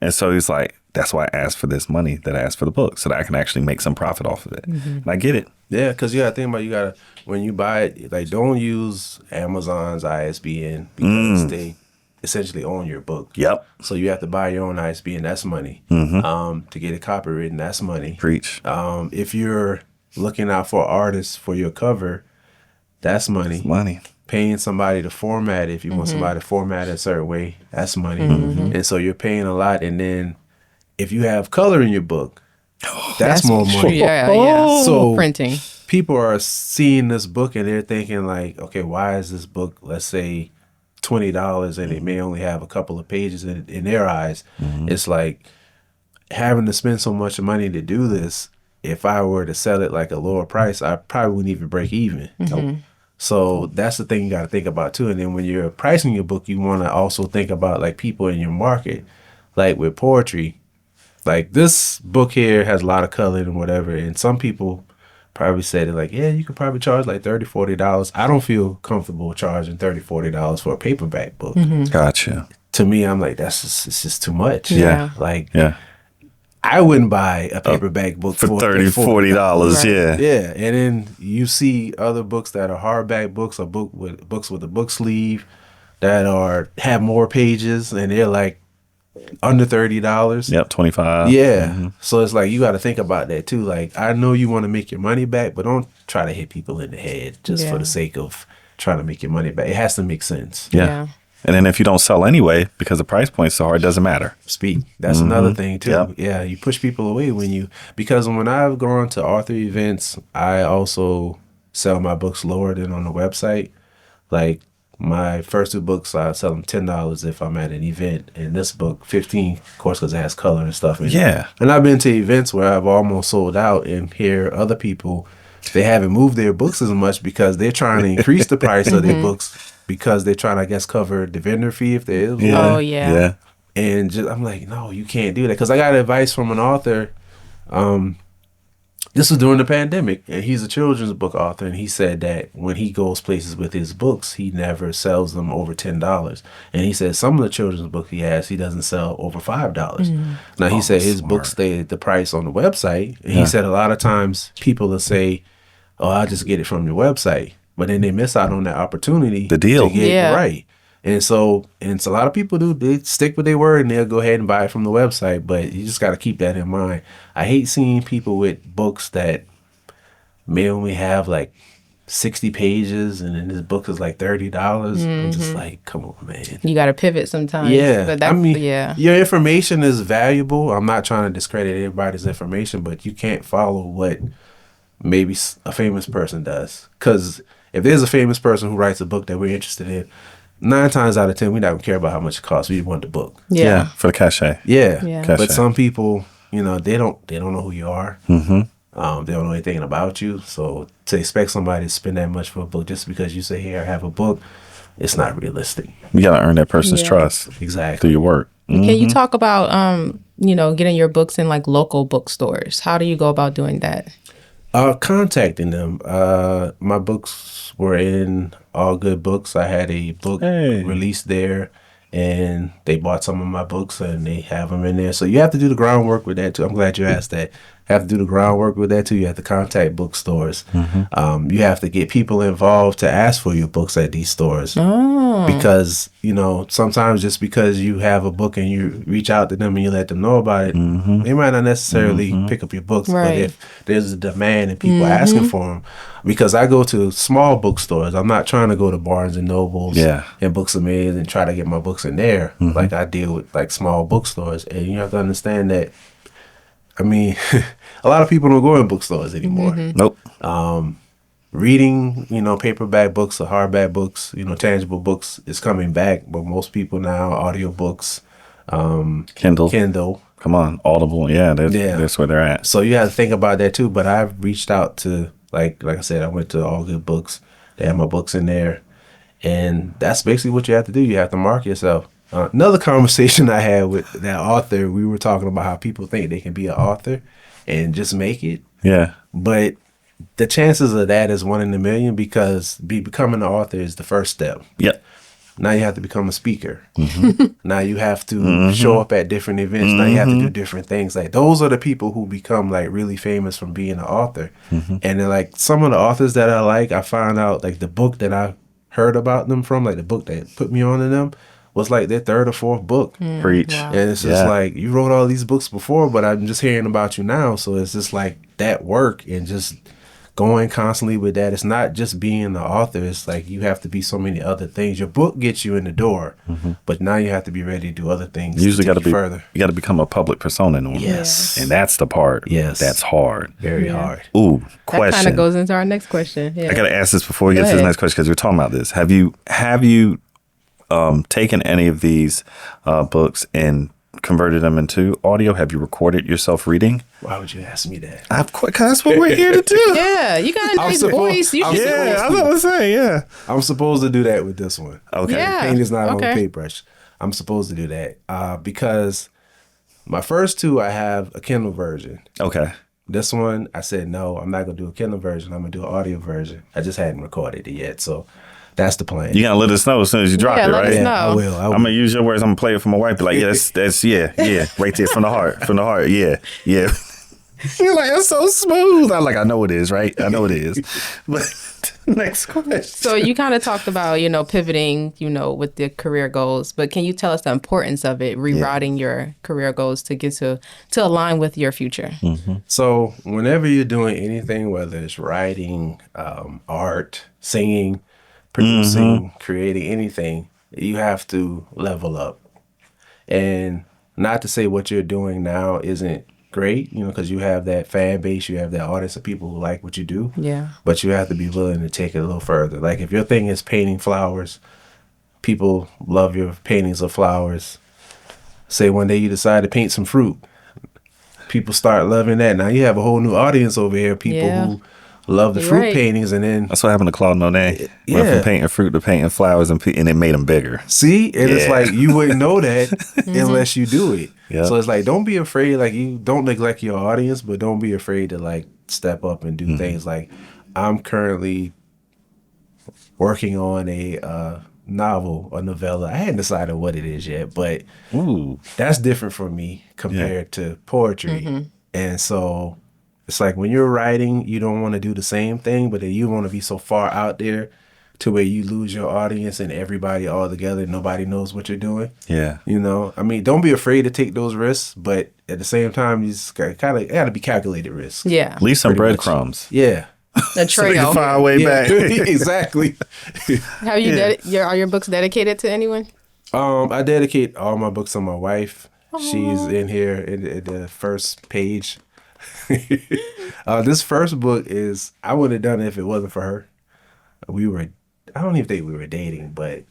And so he's like, that's why I asked for this money that I asked for the book, so that I can actually make some profit off of it. And I get it. Yeah, because you got to think about, when you buy it, like don't use Amazon's ISBN because they essentially own your book. Yep. So you have to buy your own ISBN, that's money. To get it copywritten, that's money. Preach. If you're looking out for artists for your cover, that's money. It's money. Paying somebody to format it, if you want somebody to format it a certain way, that's money. And so you're paying a lot. And then if you have color in your book, that's more money. Yeah. So printing. People are seeing this book and they're thinking like, okay, why is this book, let's say $20, and it may only have a couple of pages in their eyes. It's like having to spend so much money to do this. If I were to sell it like a lower price, I probably wouldn't even break even. So that's the thing you got to think about too. And then when you're pricing your book, you want to also think about like people in your market. Like with poetry, like this book here has a lot of color and whatever. And some people probably said it like, yeah, you could probably charge like $30, $40. I don't feel comfortable charging $30, $40 for a paperback book. Gotcha. To me, I'm like, it's just too much. Yeah. Like, Yeah. I wouldn't buy a paperback book for $30, $40. Right. Yeah. Yeah. And then you see other books that are hardback books or books with a book sleeve that have more pages, and they're like under $30. Yep, 25. Yeah. So it's like you got to think about that too. Like, I know you want to make your money back, but don't try to hit people in the head just for the sake of trying to make your money back. It has to make sense. Yeah. And then if you don't sell anyway, because the price point's so hard, it doesn't matter. That's another thing too. Yep. Yeah, you push people away because when I've gone to author events, I also sell my books lower than on the website. Like, my first 2 books, I sell them $10 if I'm at an event, and this book $15, of course, because it has color and stuff in it. Yeah. And I've been to events where I've almost sold out, and hear other people, they haven't moved their books as much because they're trying to increase the price of their books because they're trying to, I guess, cover the vendor fee if there is one. Oh yeah. Yeah. And I'm like, no, you can't do that, because I got advice from an author. This was during the pandemic, and he's a children's book author, and he said that when he goes places with his books, he never sells them over $10. And he said some of the children's books he has, he doesn't sell over $5. Now, he said his books stay at the price on the website, and he said a lot of times people will say, oh, I'll just get it from your website, but then they miss out on that opportunity The deal. to get it right. And so a lot of people do, they stick with their word and they'll go ahead and buy it from the website, but you just got to keep that in mind. I hate seeing people with books that may only have like 60 pages and then this book is like $30. I'm just like, come on, man. You got to pivot sometimes. Yeah. But that's, your information is valuable. I'm not trying to discredit everybody's information, but you can't follow what maybe a famous person does. Because if there's a famous person who writes a book that we're interested in, 9 times out of 10, we don't care about how much it costs. We want the book. Yeah, for the cachet. Yeah. Cachet. But some people, they don't know who you are. They don't know anything about you. So to expect somebody to spend that much for a book just because you say, here, I have a book, it's not realistic. You got to earn that person's trust. Exactly. Through your work. Can you talk about, getting your books in like local bookstores? How do you go about doing that? Contacting them. My books were in All Good Books. I had a book released there, and they bought some of my books, and they have them in there. So you have to do the groundwork with that, too. I'm glad you asked that. Have to do the groundwork with that, too. You have to contact bookstores. You have to get people involved to ask for your books at these stores. Because, sometimes just because you have a book and you reach out to them and you let them know about it, they might not necessarily pick up your books. Right. But if there's a demand and people asking for them, because I go to small bookstores. I'm not trying to go to Barnes and Nobles and Books A Million and try to get my books in there. Like, I deal with like small bookstores. And you have to understand that, a lot of people don't go in bookstores anymore. Nope. Reading, paperback books or hardback books, tangible books is coming back. But most people now, audiobooks, Kindle. Come on, Audible. Yeah, that's where they're at. So you have to think about that too. But I've reached out to, like I said, I went to All Good Books. They have my books in there. And that's basically what you have to do. You have to market yourself. Another conversation I had with that author, we were talking about how people think they can be an author and just make it. Yeah. But the chances of that is 1 in a million, because becoming an author is the first step. Yep. Now you have to become a speaker. Now you have to show up at different events. Now you have to do different things. Like, those are the people who become like really famous from being an author. And then, like, some of the authors that I found out, like, the book that I heard about them from, like the book that put me on to them, was like their 3rd or 4th book. Preach. Wow. And it's just like, you wrote all these books before, but I'm just hearing about you now. So it's just like that work and just going constantly with that. It's not just being the author. It's like you have to be so many other things. Your book gets you in the door, but now you have to be ready to do other things. You usually got to be further. You got to become a public persona normally. Yes. And that's the part. Yes. That's hard. Very hard. Ooh, That question. kind of goes into our next question. Yeah. I got to ask this before we get to the ahead. next question, because we're talking about this. Have you taken any of these books and converted them into audio? Have you recorded yourself reading? Why would you ask me that? Because that's what we're here to do. Yeah, you got a nice voice. You should do Yeah, it. I was about to say, yeah. I'm supposed to do that with this one. Okay. Yeah. Paint is not on the Okay. paintbrush. I'm supposed to do that because my first 2, I have a Kindle version. Okay. this one, I said, no, I'm not going to do a Kindle version. I'm going to do an audio version. I just hadn't recorded it yet. So that's the plan. You got to let us know as soon as you drop it, right? Let us know. I will. I'm going to use your words. I'm going to play it for my wife. Be like, yeah, that's right there from the heart. Yeah. You're like, it's so smooth. I'm like, I know it is, right? I know it is. But next question. So you kind of talked about, pivoting, with the career goals, but can you tell us the importance of it, rewriting your career goals to get to align with your future? Mm-hmm. So whenever you're doing anything, whether it's writing, art, singing, producing, creating anything, you have to level up. And not to say what you're doing now isn't great, because you have that fan base, you have that audience of people who like what you do. Yeah. But you have to be willing to take it a little further. Like if your thing is painting flowers, people love your paintings of flowers. Say one day you decide to paint some fruit, people start loving that. Now you have a whole new audience over here, people who love the fruit paintings, and then that's what happened to Claude Monet. Went from painting fruit to painting flowers, and it made them bigger. See, and it's like you wouldn't know that unless you do it. Yep. So it's like, don't be afraid. Like, you don't neglect your audience, but don't be afraid to like step up and do things. Like, I'm currently working on a novel, a novella. I hadn't decided what it is yet, but that's different for me compared to poetry. And so it's like when you're writing, you don't want to do the same thing, but then you want to be so far out there to where you lose your audience and everybody all together. Nobody knows what you're doing. Yeah. I mean, don't be afraid to take those risks, but at the same time, you just got to be calculated risks. Yeah. Leave some breadcrumbs. Yeah. A trail. So you can find a way back. Exactly. Have you are your books dedicated to anyone? I dedicate all my books to my wife. Aww. She's in here in the first page. This first book I would have done it if it wasn't for her. I don't even think we were dating, but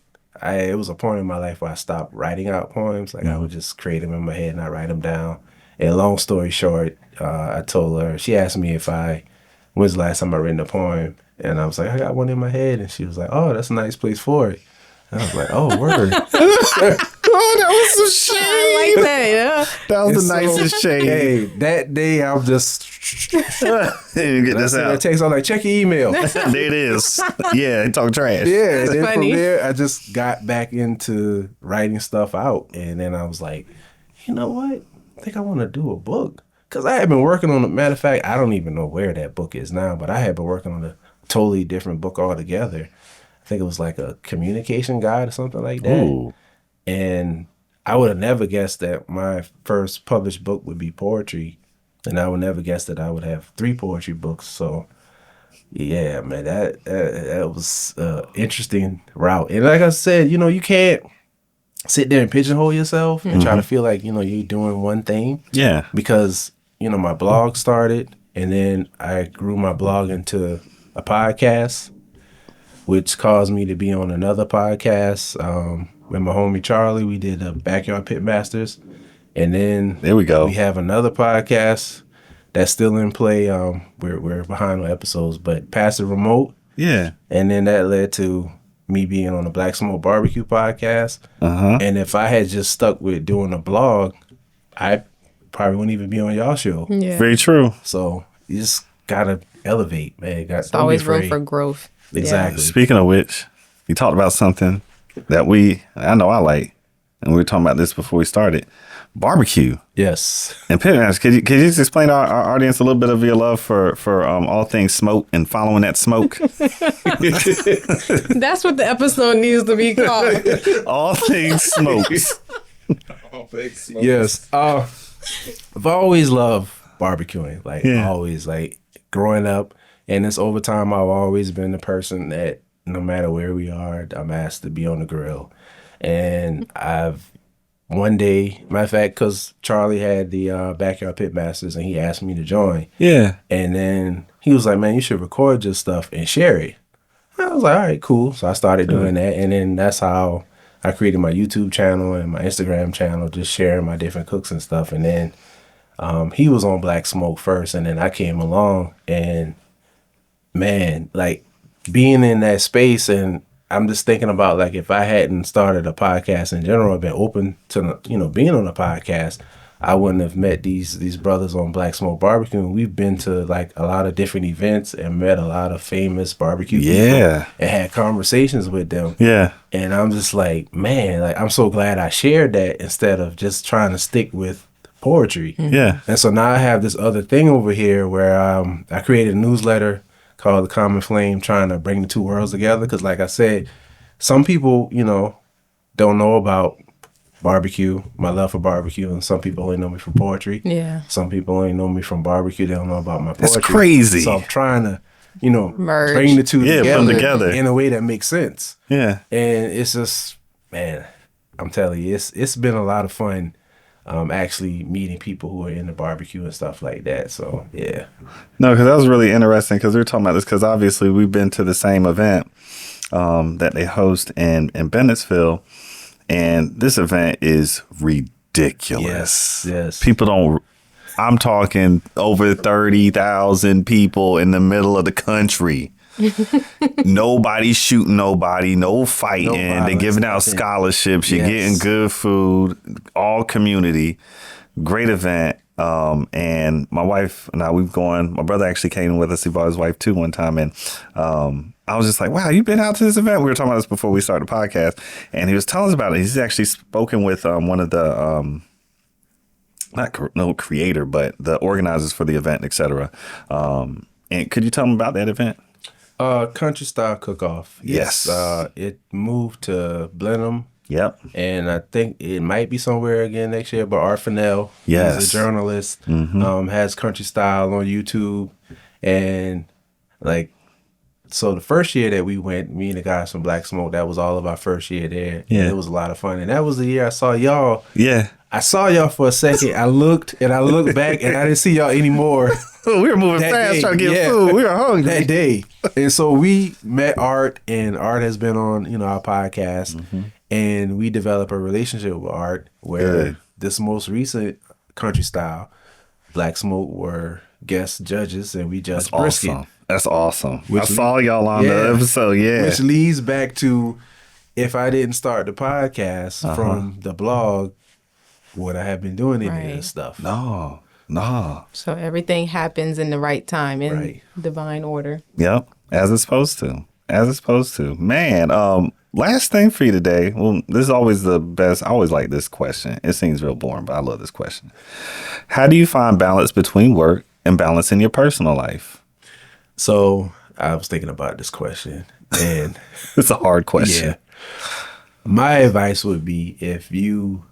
it was a point in my life where I stopped writing out poems. Like I would just create them in my head and I write them down. And long story short, I told her, she asked me when's the last time I written a poem? And I was like, I got one in my head. And she was like, oh, that's a nice place for it. And I was like, oh, word. Oh, that was a shame. I like that, yeah. That was the nicest shade. Hey, that day I'm just you get this out. That text, I'm like, check your email. There it is. Yeah, talk trash. Yeah, and then funny. From there, I just got back into writing stuff out. And then I was like, you know what? I think I want to do a book. Because I had been working on matter of fact, I don't even know where that book is now, but I had been working on a totally different book altogether. I think it was like a communication guide or something like that. Ooh. And I would have never guessed that my first published book would be poetry. And I would never guess that I would have 3 poetry books. So, yeah, man, that was an interesting route. And like I said, you can't sit there and pigeonhole yourself and try to feel like, you're doing one thing. Yeah. Because, my blog started, and then I grew my blog into a podcast, which caused me to be on another podcast. With my homie Charlie, we did a Backyard Pitmasters. And then there we go. We have another podcast that's still in play. We're behind on episodes, but Passive Remote. Yeah. And then that led to me being on the Black Smoke Barbecue podcast. And if I had just stuck with doing a blog, I probably wouldn't even be on y'all show. Yeah. Very true. So you just gotta elevate, man. It's always room for growth. Exactly. Yeah. Speaking of which, you talked about something that I know I like, and we were talking about this before we started. Barbecue. Yes. And Pitmasters, could you just explain to our audience a little bit of your love for all things smoke and following that smoke? That's what the episode needs to be called. All things smokes. Yes. I've always loved barbecuing. Like always, like growing up, and this over time, I've always been the person that no matter where we are, I'm asked to be on the grill. And one day, matter of fact, because Charlie had the Backyard Pitmasters and he asked me to join. Yeah. And then he was like, man, you should record your stuff and share it. I was like, all right, cool. So I started doing that. And then that's how I created my YouTube channel and my Instagram channel, just sharing my different cooks and stuff. And then he was on Black Smoke first, and then I came along. And man, like being in that space, and I'm just thinking about like if I hadn't started a podcast in general, I've been open to being on a podcast, I wouldn't have met these brothers on Black Smoke Barbecue. And we've been to like a lot of different events and met a lot of famous barbecue people and had conversations with them. Yeah. And I'm just like, man, like I'm so glad I shared that instead of just trying to stick with poetry. Yeah. And so now I have this other thing over here where I created a newsletter called The Common Flame, trying to bring the two worlds together. Because like I said, some people, you know, don't know about barbecue, my love for barbecue, and some people only know me from poetry. Yeah. Some people only know me from barbecue. They don't know about my poetry. That's crazy. So I'm trying to, you know, merge, bring the two together in a way that makes sense. Yeah. And it's just, man, I'm telling you, it's been a lot of fun actually meeting people who are into barbecue and stuff like that. So, yeah. No, because that was really interesting because we were talking about this because obviously we've been to the same event that they host in Bennettsville. And this event is ridiculous. Yes. People don't, I'm talking over 30,000 people in the middle of the country. Nobody shooting nobody, no fighting. They're giving out scholarships. You're getting good food, all community. Great event. And my wife and I, my brother actually came with us. He brought his wife too one time. And I was just like, wow, you've been out to this event? We were talking about this before we started the podcast. And he was telling us about it. He's actually spoken with one of the, no creator, but the organizers for the event, etc. And could you tell them about that event? Country Style Cook-Off. Yes. It moved to Blenheim. Yep. And I think it might be somewhere again next year, but Art Fennell, he's a journalist, has Country Style on YouTube. And like, so the first year that we went, me and the guys from Black Smoke, that was all of our first year there. Yeah. And it was a lot of fun. And that was the year I saw y'all. Yeah. I saw y'all for a second. I looked back and I didn't see y'all anymore. We were moving fast trying to get food. We were hungry that day. And so we met Art, and Art has been on, you know, our podcast. And we developed a relationship with Art where this most recent Country Style, Black Smoke were guest judges, and we judged brisket. Awesome. That's awesome. I saw y'all on the episode, Which leads back to, if I didn't start the podcast from the blog, would I have been doing any of this stuff? No. So everything happens in the right time, in divine order. Yep, as it's supposed to. Man, last thing for you today. Well, this is always the best. I always like this question. It seems real boring, but I love this question. How do you find balance between work and balance in your personal life? So I was thinking about this question, and it's a hard question. Yeah. My advice would be, if you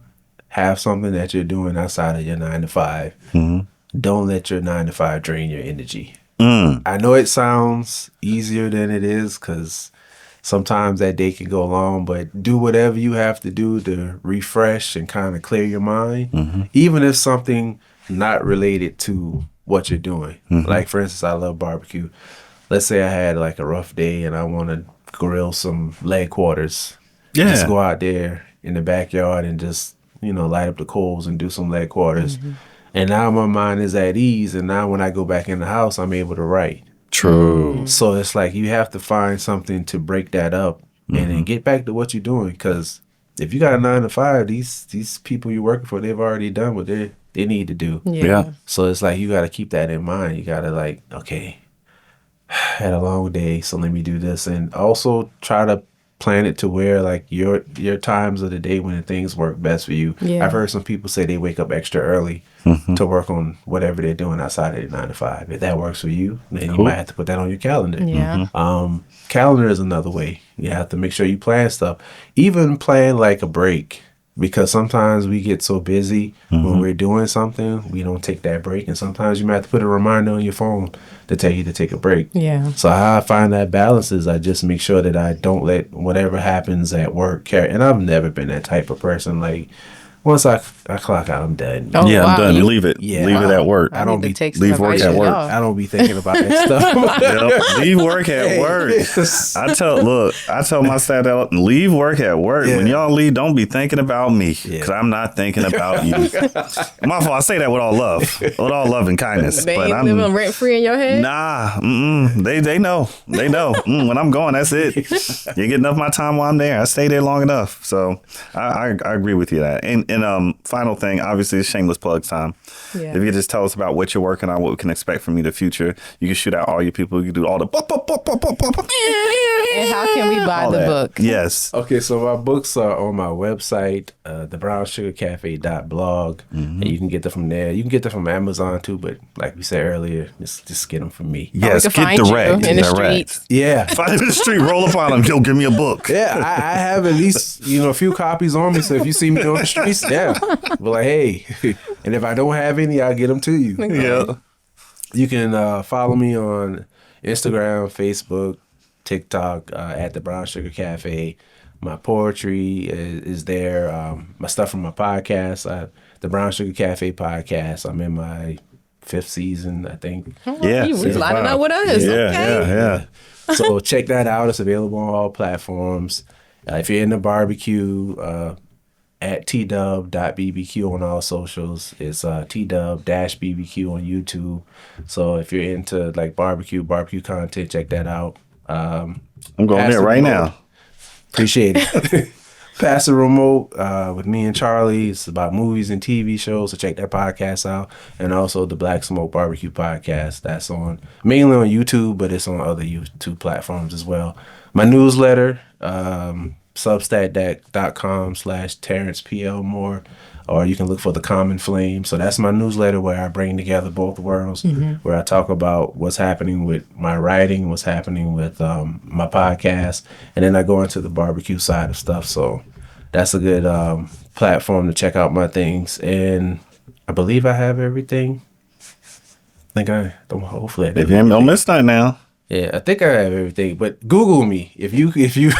have something that you're doing outside of your 9 to 5, don't let your 9 to 5 drain your energy. I know it sounds easier than it is because sometimes that day can go long, but do whatever you have to do to refresh and kind of clear your mind, even if something not related to what you're doing. Like, for instance, I love barbecue. Let's say I had like a rough day and I want to grill some leg quarters. Just go out there in the backyard and just, you know, light up the coals and do some leg quarters. And now my mind is at ease. And now when I go back in the house, I'm able to write. True. So it's like you have to find something to break that up and then get back to what you're doing. Because if you got a 9 to 5, these people you're working for, they've already done what they need to do. Yeah. So it's like you got to keep that in mind. You got to like, okay, I had a long day, so let me do this. And also try to plan it to where like your times of the day when things work best for you. I've heard some people say they wake up extra early to work on whatever they're doing outside of their 9 to 5. If that works for you, then you might have to put that on your calendar. Calendar is another way. You have to make sure you plan stuff. Even plan like a break. Because sometimes we get so busy when we're doing something, we don't take that break. And sometimes you might have to put a reminder on your phone to tell you to take a break. Yeah. So how I find that balance is I just make sure that I don't let whatever happens at work carry. And I've never been that type of person. Like, once I clock out, I'm done. I'm done. You leave it. Yeah, leave it at work. I don't be leave work at work. I don't be thinking about that stuff. Leave work at work. I tell my staff that, leave work at work. When y'all leave, don't be thinking about me, because I'm not thinking about you. My fault. I say that with all love and kindness. They but ain't living rent free in your head. Nah, they know. When I'm going, that's it. You get enough of my time while I'm there. I stay there long enough. So I agree with you that. And final thing, obviously, it's shameless plug time. Yeah. If you could just tell us about what you're working on, what we can expect from you in the future, you can shoot out all your people. You can do all the. And how can we buy the book? Yes. Okay, so my books are on my website, thebrownsugarcafe.blog, and you can get them from there. You can get them from Amazon too, but like we said earlier, just get them from me. Yes, get direct. In the streets. Yeah. Find in the street, roll up on them. Yo, give me a book. Yeah, I have at least, a few copies on me. So if you see me on the streets, be like, hey. And if I don't have any, I'll get them to you. Yeah. You can follow me on Instagram, Facebook, TikTok, at the Brown Sugar Cafe. My poetry is there. My stuff from my podcast, the Brown Sugar Cafe podcast. I'm in my 5th season, I think. Yeah. You lining up with us. Yeah, yeah. So check that out. It's available on all platforms. If you're into barbecue, at tdub.bbq on all socials. It's tdub-bbq on YouTube. So if you're into like barbecue content, check that out. I'm going there right now. Appreciate it. Pass the Remote with me and Charlie. It's about movies and TV shows, so check that podcast out. And also the Black Smoke Barbecue podcast. That's mainly on YouTube, but it's on other YouTube platforms as well. My newsletter, substack.com/Terrance P. Elmore, or you can look for The Common Flame. So that's my newsletter where I bring together both worlds, where I talk about what's happening with my writing, what's happening with my podcast, and then I go into the barbecue side of stuff. So that's a good platform to check out my things. And I believe I have everything. Hopefully I If you don't miss that now. Yeah, I think I have everything. But Google me if you if you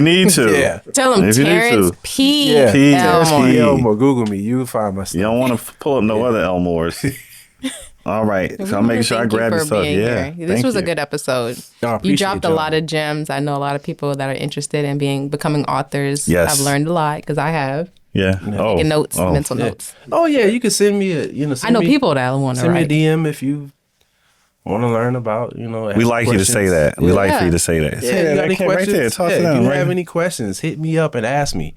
need to. Yeah. Tell them Terrance P. Elmore. Google me. You'll find my stuff. You don't want to pull up no other Elmores. All right. So I'm making sure I grab your stuff. Yeah. This was a good episode. You dropped a lot of gems. I know a lot of people that are interested in becoming authors. Yes. I've learned a lot because I have. Yeah. Taking notes, mental notes. Oh yeah, you can send me I know people that want to write. Send me a DM if you want to learn about, we like you to say that. We like for you to say that. Yeah, you got any questions? Right there. Talk to if them, you have any questions, hit me up and ask me.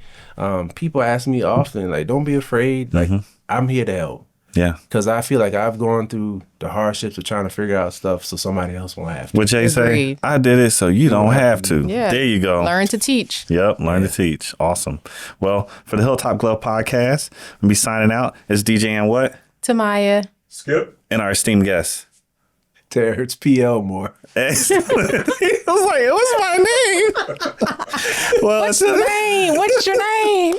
People ask me often, like, don't be afraid. Like, I'm here to help. Yeah. Because I feel like I've gone through the hardships of trying to figure out stuff so somebody else won't have to. What Jay say? I did it so you don't have to. Yeah. There you go. Learn to teach. Yep. Learn to teach. Awesome. Well, for the Hilltop Glove podcast, we'll be signing out. It's DJ and what? Tamaya. Skip. And our esteemed guest. Terrance P. Elmore. I was like, what's my name? Well, What's your name? What's your name?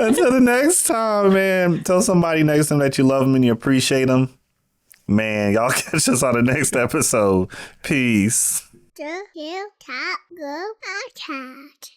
Until the next time, man. Tell somebody next time that you love them and you appreciate them. Man, y'all catch us on the next episode. Peace. The Hilltop Glove Podcast.